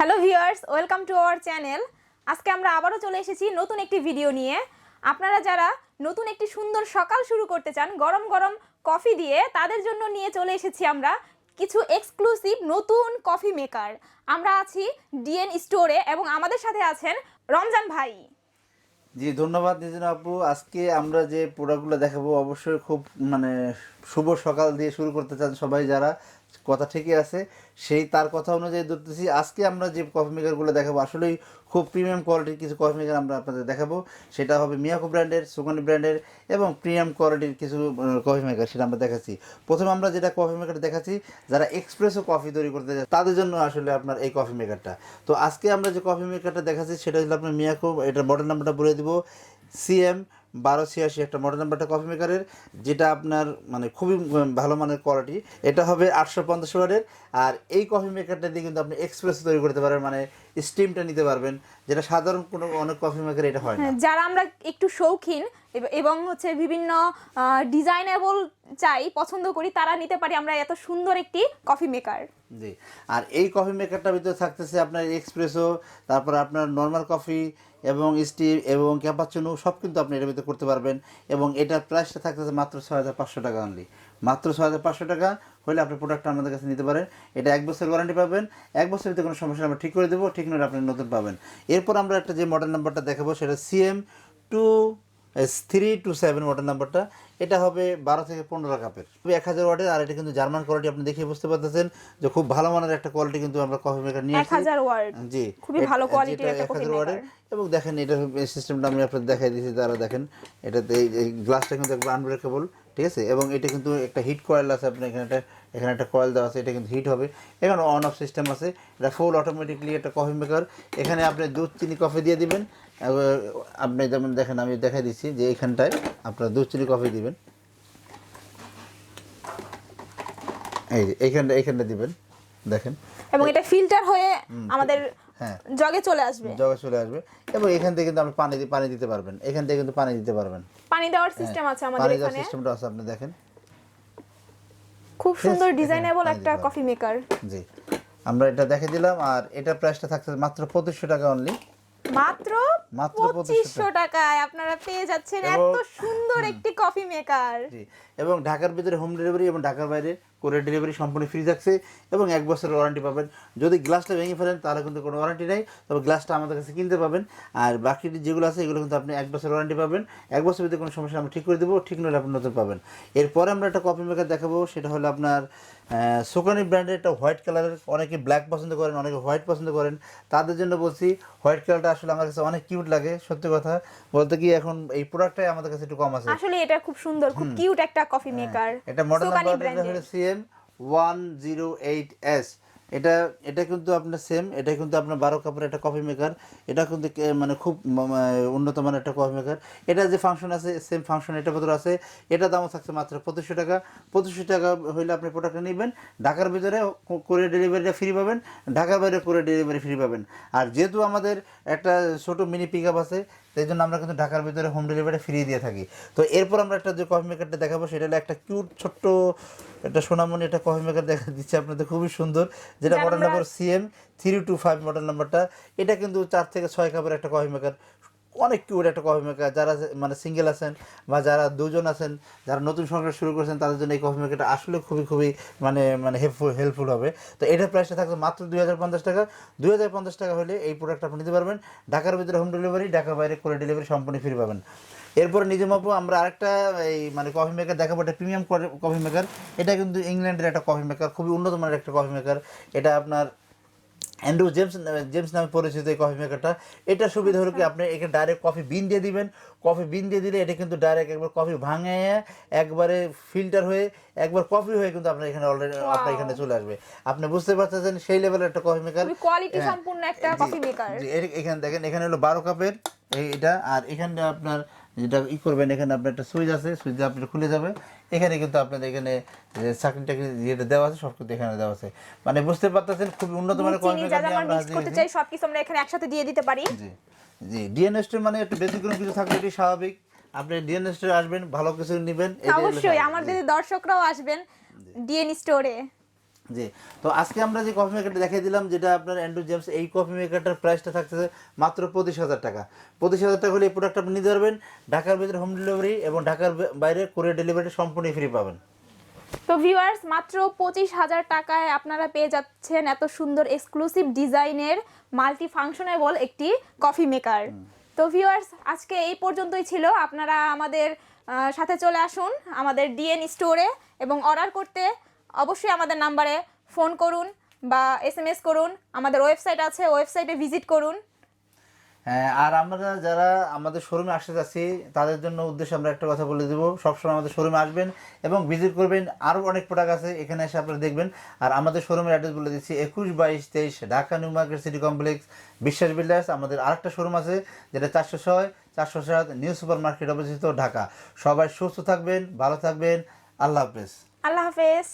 Hello viewers, welcome to our channel. আজকে আমরা আবারও চলে এসেছি নতুন একটি ভিডিও নিয়ে। আপনারা যারা নতুন একটি সুন্দর সকাল শুরু করতে চান গরম গরম কফি দিয়ে, তাদের জন্য নিয়ে চলে এসেছি আমরা কিছু এক্সক্লুসিভ নতুন কফি মেকার। আমরা আছি ডিএন স্টোরে এবং আমাদের সাথে আছেন রমজান ভাই। জি ধন্যবাদ নিজন আপু। আজকে আমরা যে প্রোডাক্টগুলো দেখাবো অবশ্যই খুব শুভ সকাল দিয়ে শুরু করতে চান সবাই, যারা কথা ঠিকই আছে সেই তার কথা অনুযায়ী ধরতেছি। আজকে আমরা যে কফি মেকারগুলো দেখাবো আসলেই খুব প্রিমিয়াম কোয়ালিটির কিছু কফি মেকার আমরা আপনাদের দেখাবো। সেটা হবে মিয়াকো ব্র্যান্ডের, সুগনি ব্র্যান্ডের এবং প্রিমিয়াম কোয়ালিটির কিছু কফি মেকার, সেটা আমরা দেখাচ্ছি। প্রথমে আমরা যেটা কফি মেকার দেখাচ্ছি, যারা এক্সপ্রেসও কফি তৈরি করতে চায় তাদের জন্য আসলে আপনার এই কফি মেকারটা। তো আজকে আমরা যে কফি মেকারটা দেখাচ্ছি সেটা হচ্ছে আপনার মিয়াকো, এটার মডেল নাম্বারটা বলে দিব CM1286, একটা মডেল নাম্বারটা কফি মেকারের, যেটা আপনার খুবই ভালো মানের কোয়ালিটি। এটা হবে 850 ওয়াটের। আর এই কফি মেকারটা দিয়ে কিন্তু আপনি এক্সপ্রেস তৈরি করতে পারবেন, স্টিমটা নিতে পারবেন, যেটা সাধারণ কোনো অনেক কফি মেকার এটা হয় না। যারা আমরা একটু শৌখিন এবং হচ্ছে বিভিন্ন ডিজাইনেবল চাই, পছন্দ করি, তারা নিতে পারি আমরা এত সুন্দর একটি কফি মেকার। জি, আর এই কফি মেকারটার ভিতরে থাকতেছে আপনার এক্সপ্রেসো, তারপর আপনার নর্মাল কফি এবং স্টিম এবং ক্যাপাচিনো সব কিন্তু আপনি এটার ভিতরে করতে পারবেন। এবং এটার প্রাইসটা থাকতেছে মাত্র 6500 টাকা অনলি। মাত্র 6500 টাকা হলে আপনি প্রোডাক্টটা আমাদের কাছে নিতে পারেন। এটা 1 বছর ওয়ারেন্টি পাবেন, 1 বছরের ভিতরে কোনো সমস্যা আমরা ঠিক করে দেবো, ঠিক নয় আপনি নতুন পাবেন। এরপর আমরা একটা যে মডেল নাম্বারটা দেখাবো সেটা CM327 মডেল নাম্বারটা। এটা হবে 12 থেকে 15 কাপের, 1000 ওয়াটের। আর এটা কিন্তু জার্মান কোয়ালিটি, আপনি দেখে বুঝতে পারতেছেন যে খুব ভালো মানের একটা কোয়ালিটি কিন্তু আমরা কফি মেকার নিয়ে আসছি। 1000 ওয়াট, জি, খুবই ভালো কোয়ালিটির একটা কফি মেকার। এবং দেখেন এটা সিস্টেমটা আমি আপনাদের দেখাই দিয়েছি, তারা দেখেন এটাতে এই গ্লাসটা কিন্তু একবার আনব্রেকেবল, ঠিক আছে। এবং এটা কিন্তু একটা হিট কয়েল আছে, আপনি এখানে একটা কয়েল দেওয়া আছে, এটা কিন্তু হিট হবে। এখানে অন অফ সিস্টেম আছে, এটা ফুল অটোমেটিকলি একটা কফি মেকার। এখানে আপনি দুধ চিনি কফি দিয়ে দিবেন। আপনি যেমন দেখেন আমি দেখাই দিচ্ছি যে এইখানটায় আপনার দুধ চিনি কফি দিবেন, এই যে এইখানটা দিবেন, দেখেন। এবং এটা ফিল্টার হয়ে আমাদের জগে চলে আসবে এবং এখান থেকে কিন্তু আপনি পানি দিতে পারবেন, এখান থেকে কিন্তু পানি দিতে পারবেন। পানি দেওয়ার সিস্টেম আছে আমাদের এখানে, সিস্টেমটা আছে, আপনি দেখেন। খুব সুন্দর ডিজাইনেবল একটা কফি মেকার। জি, আমরা এটা দেখে দিলাম। আর এটা প্রাইসটা থাকছে মাত্র 2500 টাকা অনলি। মাত্র 2500 টাকায় আপনারা পেয়ে যাচ্ছেন এত সুন্দর একটি কফি মেকার। জি, এবং ঢাকার ভিতরে হোম ডেলিভারি এবং ঢাকার বাইরে কোরিয়ার ডেলিভারি সম্পূর্ণ ফ্রি থাকছে এবং 1 বছরের ওয়ারেন্টি পাবেন। যদি গ্লাসটা ভেঙে ফেলেন তাহলে কিন্তু কোনো ওয়ারেন্টি নেই, তবে গ্লাসটা আমাদের কাছে কিনতে পাবেন। আর বাকি যেগুলো আছে এগুলো কিন্তু আপনি 1 বছর ওয়ারেন্টি পাবেন, 1 বছরের ভিতরে কোনো সমস্যা আমরা ঠিক করে দেবো, ঠিক নইলে আপনি নতুন পাবেন। এরপরে আমরা একটা কফি মেকার দেখাবো, সেটা হলো আপনার সুকানি ব্র্যান্ডের একটা হোয়াইট কালারের। অনেকে ব্ল্যাক পছন্দ করেন, অনেকে হোয়াইট পছন্দ করেন, তাদের জন্য বলছি হোয়াইট কালারটা আসলে আমার কাছে অনেক কিউট লাগে। সত্যি কথা বলতে কি, এখন এই প্রোডাক্টটাই আমাদের কাছে একটু কম আছে। আসলে এটা খুব সুন্দর, খুব কিউট একটা কফি মেকার। এটা মডেল নাম্বারটা হলো CM108S। এটা কিন্তু আপনার সেম, এটা কিন্তু আপনার 12 কাপের একটা কফি মেকার। এটা কিন্তু খুব উন্নত মানের একটা কফি মেকার। এটা যে ফাংশন আছে সেম ফাংশন এটার ভিতরে আছে। এটা দামও থাকছে মাত্র 2500 টাকা। 2500 টাকা হইলে আপনি প্রোডাক্টটা নেবেন। ঢাকার ভিতরে কোরিয়ার ডেলিভারিটা ফ্রি পাবেন, ঢাকার বাইরে কোরিয়ার ডেলিভারি ফ্রি পাবেন। আর যেহেতু আমাদের একটা ছোটো মিনি পিক আপ আছে, সেই জন্য আমরা কিন্তু ঢাকার ভিতরে হোম ডেলিভারি ফ্রি দিয়ে থাকি। তো এরপর আমরা একটা যে কফি মেকারটা দেখাবো সেটা হলো একটা কিউট ছোট্ট একটা সোনামণি একটা কফি মেকার দেখা দিচ্ছে আপনাদের, খুবই সুন্দর, যেটা মডেল নাম্বার CM325 মডেল নাম্বারটা। এটা কিন্তু 4 থেকে 6 কাপের একটা কফি মেকার, অনেক কিউট একটা কফি মেকার। যারা সিঙ্গেল আছেন বা যারা দুজন আছেন, যারা নতুন সংসার শুরু করেছেন, তাদের জন্য এই কফি মেকারটা আসলে খুবই হেল্পফুল হবে। তো এটার প্রাইসটা থাকবে মাত্র 2050 টাকা। 2050 টাকা হলে এই প্রোডাক্টটা আপনি নিতে পারবেন। ঢাকার ভিতরে হোম ডেলিভারি, ঢাকার বাইরে করে ডেলিভারি সম্পূর্ণ ফ্রি পাবেন। এরপরে নিজম আপু আমরা আরেকটা এই কফি মেকার দেখাবো, এটা প্রিমিয়াম কফি মেকার। এটা কিন্তু ইংল্যান্ডের একটা কফি মেকার, খুবই উন্নত মানের একটা কফি মেকার। এটা আপনার অ্যান্ড্রু জেমস নামে পরিচিত এই কফি মেকারটা। এটা সুবিধা হলো কি, আপনি এখানে ডাইরেক্ট কফি বিন দিয়ে দিবেন। কফি বিন দিয়ে দিলে এটা কিন্তু ডাইরেক্ট একবার কফি ভাঙে একবারে ফিল্টার হয়ে একবার কফি হয়ে কিন্তু আপনার এখানে অলরেডি আপনার এখানে চলে আসবে। আপনি বুঝতে পারতেছেন সেই লেভেলের একটা কফি মেকার, কোয়ালিটি সম্পূর্ণ একটা কফি মেকার। এখানে দেখেন, এখানে হলো 12 কাপের এটা। আর এখানে আপনার যেটা করবেন, এখানে আপনার একটা সুইচ আছে, সুইচ দিয়ে আপনার খুলে যাবে। এখানে কিন্তু আপনাদের এখানে চাকরি টাকরি যেটা দেওয়া আছে সব কিন্তু এখানে দেওয়া আছে। বুঝতে পারতেছেন খুবই উন্নত মানের কফি মেকার নিয়ে আমরা মিক্স করতে চাই, সবকিছু আমরা এখানে একসাথে দিয়ে দিতে পারি। জি জি, ডিএনএস একটু বেশি কোনো কিছু থাকলে এটি স্বাভাবিক। আপনি ডিএনএস আসবেন, ভালো কিছু নেবেন। অবশ্যই আমাদের দর্শকরাও আসবেন ডিএন স্টোরে। জি, তো আজকে আমরা যে কফি মেকারটা দেখিয়ে দিলাম, যেটা আপনার অ্যান্ড্রু জেমস, এই কফি মেকারটার প্রাইসটা থাকতেছে মাত্র 25,000 টাকা। 25,000 টাকা হলে এই প্রোডাক্ট আপনি নিতে পারবেন। ঢাকার ভিতরে হোম ডেলিভারি এবং ঢাকার বাইরে কুরিয়ার ডেলিভারি সম্পূর্ণ ফ্রি পাবেন। তো ভিউয়ার্স, মাত্র 25,000 টাকায় আপনারা পেয়ে যাচ্ছেন এত সুন্দর এক্সক্লুসিভ ডিজাইনের মাল্টি ফাংশনেবল একটি কফি মেকার। তো ভিউয়ার্স, আজকে এই পর্যন্তই ছিল। আপনারা আমাদের সাথে চলে আসুন আমাদের ডিএন স্টোরে এবং অর্ডার করতে অবশ্যই আমাদের নাম্বারে ফোন করুন বা SMS করুন। আমাদের ওয়েবসাইট আছে, ওয়েবসাইটে ভিজিট করুন। হ্যাঁ, আর আমরা যারা আমাদের শোরুমে আসতে যাচ্ছি তাদের জন্য উদ্দেশ্যে আমরা একটা কথা বলে দেবো, সবসময় আমাদের শোরুমে আসবেন এবং ভিজিট করবেন। আরও অনেক প্রোডাক্ট আছে, এখানে এসে আপনারা দেখবেন। আর আমাদের শোরুমের অ্যাড্রেস বলে দিচ্ছি, 21, 22, 23 Dhaka new market city complex, বিশ্বাস বিল্ডার্স। আমাদের আরেকটা শোরুম আছে যেটা 406, 407 নিউ সুপার মার্কেট অবস্থিত ঢাকা। সবাই সুস্থ থাকবেন, ভালো থাকবেন। আল্লাহ হাফেজ। আল্লাহ হাফেজ।